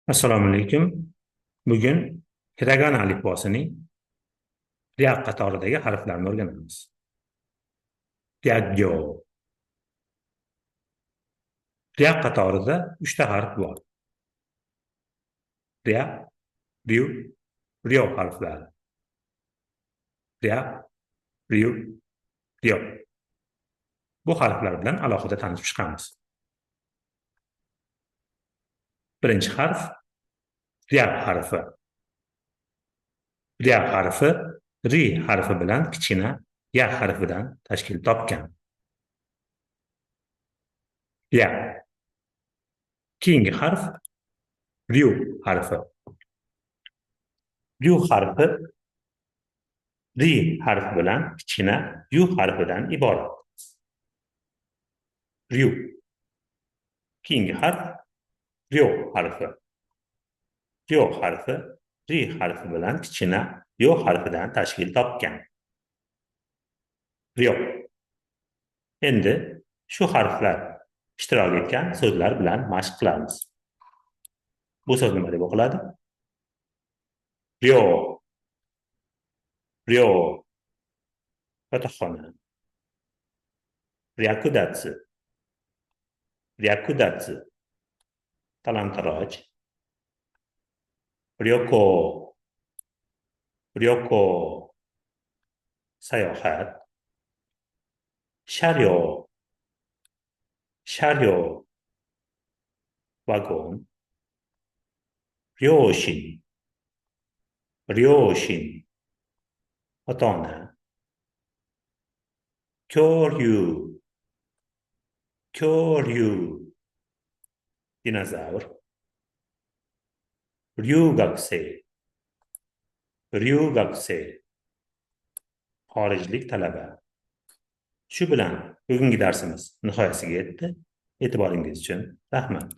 Assalomu alaykum. Bugun hiragana alifbosining real qatoridagi harflarni o'rganamiz. Ryagyo. Real qatorida 3 ta harf bor. Rya, ryu, ryo harflari. Rya, ryu, ryo. Bu harflar bilan alohida tanishib chiqamiz. Birinchi harf rya harfi. Rya harfi ri harfi bilan kichkina ya harfidan tashkil topgan. Ya. Keyingi harf ryu harfi. Ryu harfi ri harfi bilan kichkina yu harfidan iborat. Ryu. Keyingi harf ryo harfi. Ryo harfi ri harfi bilan kichkina yo harfidan tashkil topgan. Ryo. Endi shu harflar ishtirok etgan so'zlar bilan mashq qilamiz. Bu so'z nima deb o'qiladi? Ryo. Ryo. Yotoqxona. Ryakudatsu. Ryakudatsu. Talon-taroj. Ryoko. Ryoko. Sayohat. Sharyo. Sharyo. Vagon. Ryoshin. Ryoshin. Ota-ona. Kyoryu. Kyoryu. Dinozavr. Ryugaksey. Ryugaksey. Xorijlik talaba. Shu bilan bugungi darsimiz nihoyasiga yetdi. E'tiboringiz uchun rahmat.